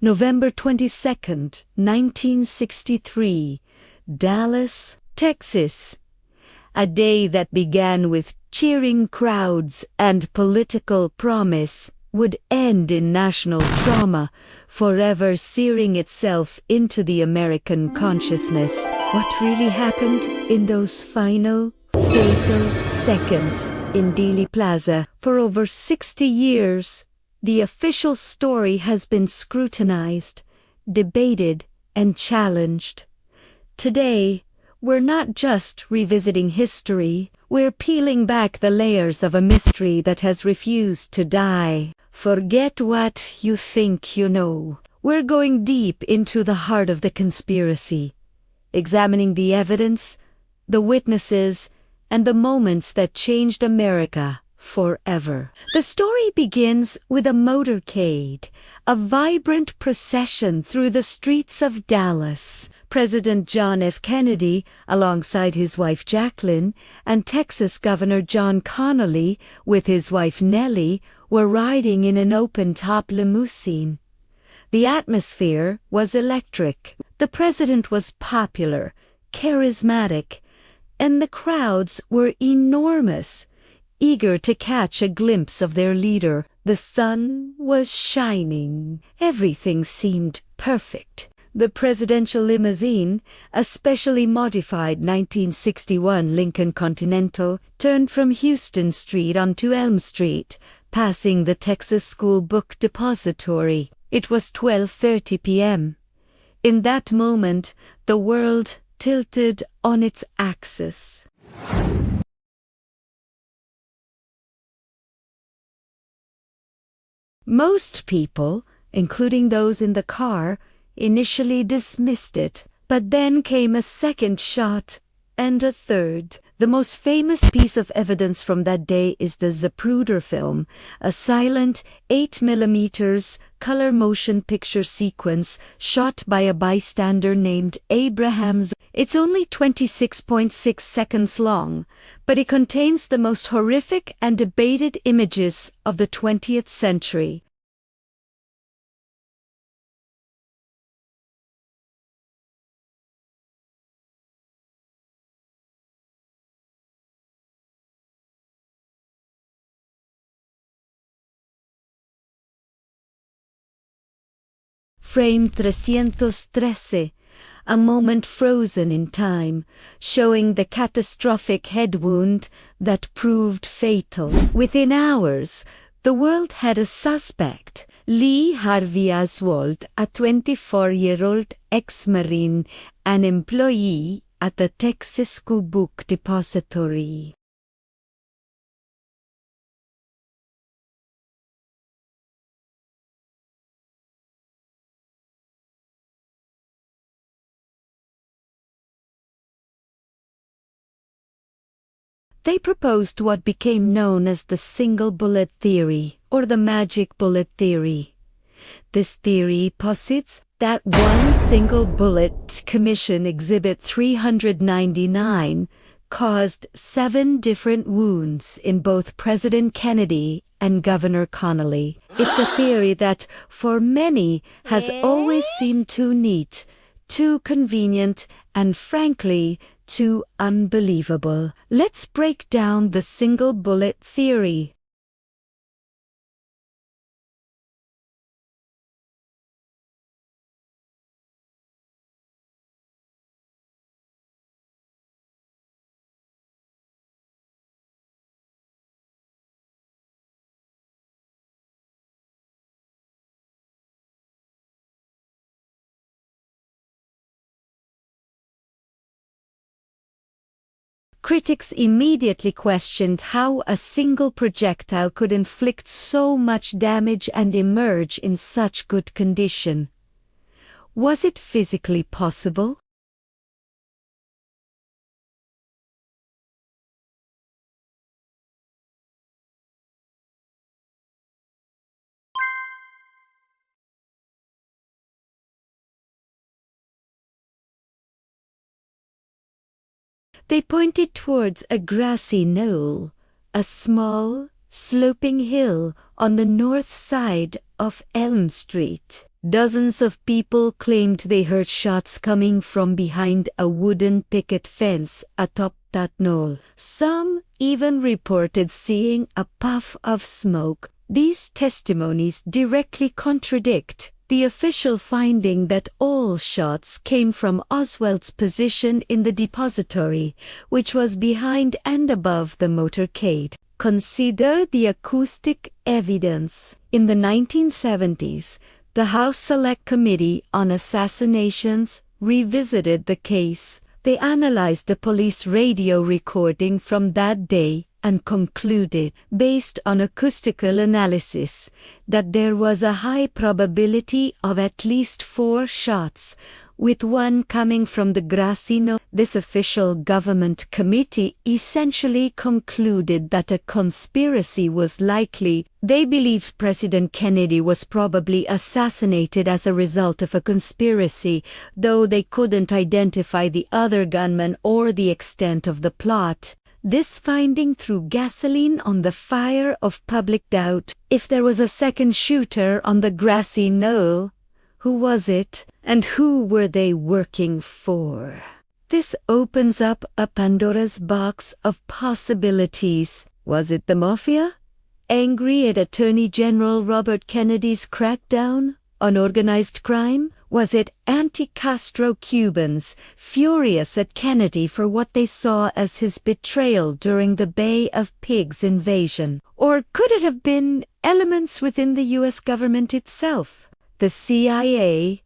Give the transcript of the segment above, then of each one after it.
November 22nd, 1963, Dallas, Texas. A day that began with cheering crowds and political promise would end in national trauma, forever searing itself into the American consciousness. What really happened in those final, fatal seconds in Dealey Plaza? For over 60 years, the official story has been scrutinized, debated, and challenged. Today, we're not just revisiting history, we're peeling back the layers of a mystery that has refused to die. Forget what you think you know. We're going deep into the heart of the conspiracy, examining the evidence, the witnesses, and the moments that changed America forever. The story begins with a motorcade, a vibrant procession through the streets of Dallas. President John F. Kennedy, alongside his wife Jacqueline, and Texas Governor John Connally, with his wife Nellie, were riding in an open-top limousine. The atmosphere was electric. The president was popular, charismatic, and the crowds were enormous, eager to catch a glimpse of their leader. The sun was shining. Everything seemed perfect. The presidential limousine, a specially modified 1961 Lincoln Continental, turned from Houston Street onto Elm Street, passing the Texas School Book Depository. It was 12:30 p.m. In that moment, the world tilted on its axis. Most people, including those in the car, initially dismissed it, but then came a second shot and a third. The most famous piece of evidence from that day is the Zapruder film, a silent 8mm color motion picture sequence shot by a bystander named Abraham. It's only 26.6 seconds long, but it contains the most horrific and debated images of the 20th century. Frame 313, a moment frozen in time, showing the catastrophic head wound that proved fatal. Within hours, the world had a suspect, Lee Harvey Oswald, a 24-year-old ex-Marine, an employee at the Texas School Book Depository. They proposed what became known as the single bullet theory, or the magic bullet theory. This theory posits that one single bullet, Commission Exhibit 399, caused 7 different wounds in both President Kennedy and Governor Connally. It's a theory that, for many, has always seemed too neat, too convenient, and frankly, too unbelievable. Let's break down the single bullet theory. Critics immediately questioned how a single projectile could inflict so much damage and emerge in such good condition. Was it physically possible? They pointed towards a grassy knoll, a small, sloping hill on the north side of Elm Street. Dozens of people claimed they heard shots coming from behind a wooden picket fence atop that knoll. Some even reported seeing a puff of smoke. These testimonies directly contradict the official finding that all shots came from Oswald's position in the depository, which was behind and above the motorcade. Consider the acoustic evidence. In the 1970s, the House Select Committee on Assassinations revisited the case. They analyzed the police radio recording from that day and concluded, based on acoustical analysis, that there was a high probability of at least 4 shots, with one coming from the grassy knoll. This official government committee essentially concluded that a conspiracy was likely. They believed President Kennedy was probably assassinated as a result of a conspiracy, though they couldn't identify the other gunman or the extent of the plot. This finding threw gasoline on the fire of public doubt. If there was a second shooter on the grassy knoll, who was it, and who were they working for? This opens up a Pandora's box of possibilities. Was it the mafia, angry at Attorney General Robert Kennedy's crackdown on organized crime? Was it anti-Castro Cubans, furious at Kennedy for what they saw as his betrayal during the Bay of Pigs invasion? Or could it have been elements within the U.S. government itself? The CIA,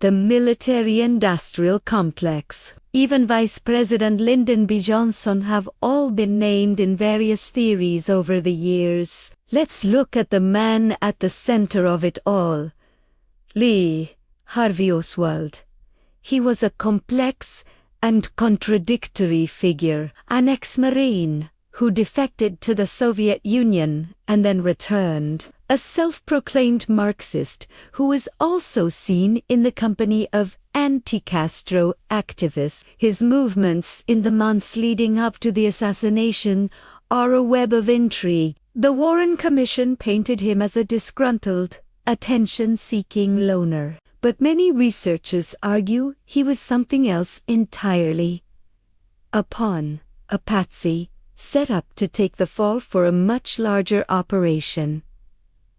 the military-industrial complex, even Vice President Lyndon B. Johnson have all been named in various theories over the years. Let's look at the man at the center of it all. Lee Harvey Oswald. He was a complex and contradictory figure, an ex-Marine who defected to the Soviet Union and then returned, a self-proclaimed Marxist who is also seen in the company of anti-Castro activists. His movements in the months leading up to the assassination are a web of intrigue. The Warren Commission painted him as a disgruntled, attention-seeking loner. But many researchers argue he was something else entirely. A pawn, a patsy, set up to take the fall for a much larger operation.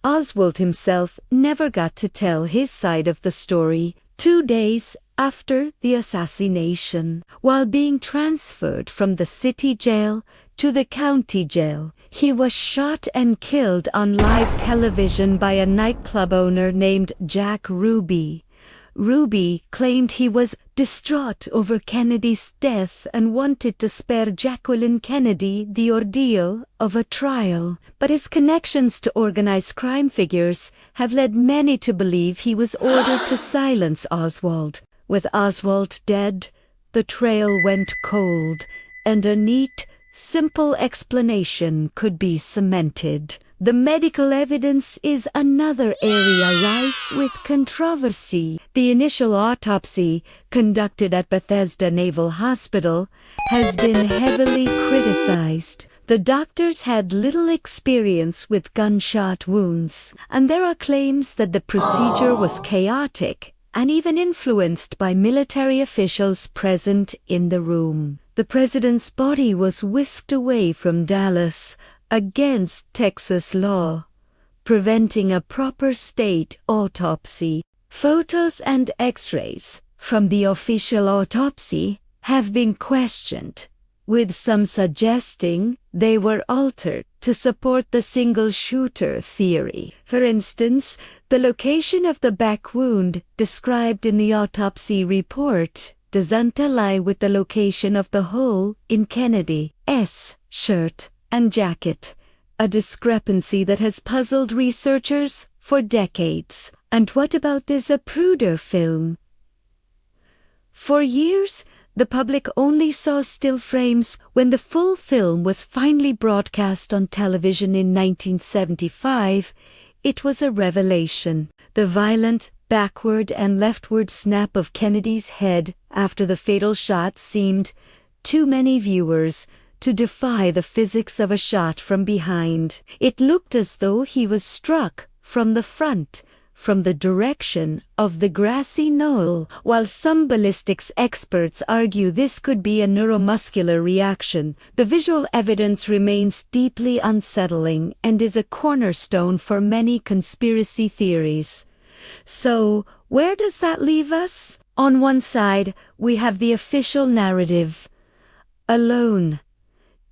Oswald himself never got to tell his side of the story. 2 days after the assassination, while being transferred from the city jail to the county jail, he was shot and killed on live television by a nightclub owner named Jack Ruby. Ruby claimed he was distraught over Kennedy's death and wanted to spare Jacqueline Kennedy the ordeal of a trial. But his connections to organized crime figures have led many to believe he was ordered to silence Oswald. With Oswald dead, the trail went cold, and a neat, simple explanation could be cemented. The medical evidence is another area rife with controversy. The initial autopsy, conducted at Bethesda Naval Hospital, has been heavily criticized. The doctors had little experience with gunshot wounds, and there are claims that the procedure was chaotic and even influenced by military officials present in the room. The president's body was whisked away from Dallas against Texas law, preventing a proper state autopsy. Photos and X-rays from the official autopsy have been questioned, with some suggesting they were altered to support the single-shooter theory. For instance, the location of the back wound described in the autopsy report doesn't align with the location of the hole in Kennedy's shirt and jacket, a discrepancy that has puzzled researchers for decades. And what about the Zapruder film? For years, the public only saw still frames. When the full film was finally broadcast on television in 1975, it was a revelation. The violent backward and leftward snap of Kennedy's head after the fatal shot seemed, to many viewers, to defy the physics of a shot from behind. It looked as though he was struck from the front, from the direction of the grassy knoll. While some ballistics experts argue this could be a neuromuscular reaction, the visual evidence remains deeply unsettling and is a cornerstone for many conspiracy theories. So, where does that leave us? On one side, we have the official narrative. A lone,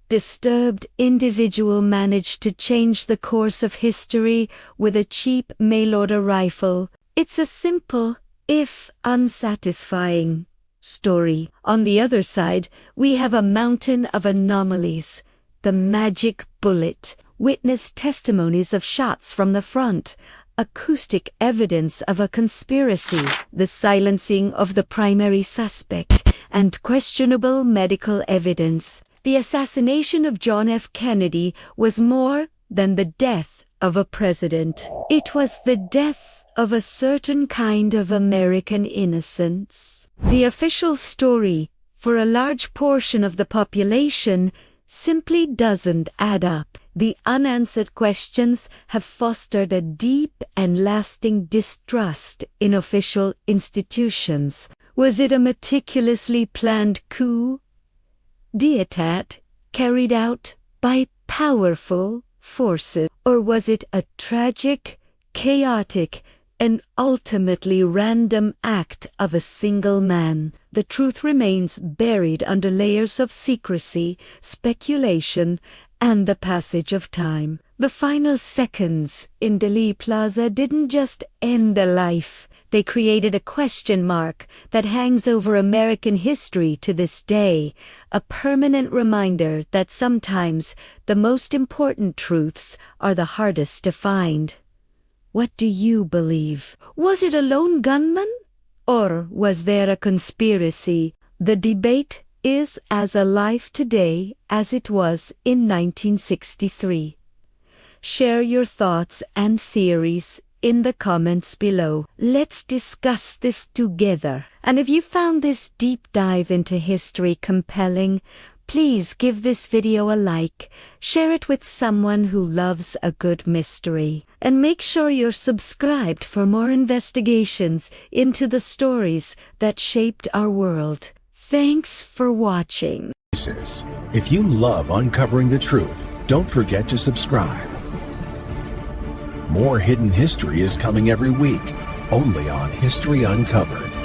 disturbed individual managed to change the course of history with a cheap mail-order rifle. It's a simple, if unsatisfying, story. On the other side, we have a mountain of anomalies. The magic bullet, witness testimonies of shots from the front, acoustic evidence of a conspiracy, the silencing of the primary suspect, and questionable medical evidence. The assassination of John F. Kennedy was more than the death of a president. It was the death of a certain kind of American innocence. The official story, for a large portion of the population, simply doesn't add up. The unanswered questions have fostered a deep and lasting distrust in official institutions. Was it a meticulously planned coup d'etat carried out by powerful forces? Or was it a tragic, chaotic, and ultimately random act of a single man? The truth remains buried under layers of secrecy, speculation, and the passage of time. The final seconds in Dealey Plaza didn't just end a life. They created a question mark that hangs over American history to this day, a permanent reminder that sometimes the most important truths are the hardest to find. What do you believe? Was it a lone gunman? Or was there a conspiracy? The debate is as alive today as it was in 1963. Share your thoughts and theories in the comments below. Let's discuss this together. And if you found this deep dive into history compelling, please give this video a like, share it with someone who loves a good mystery, and make sure you're subscribed for more investigations into the stories that shaped our world. Thanks for watching. If you love uncovering the truth, don't forget to subscribe. More hidden history is coming every week, only on History Uncovered.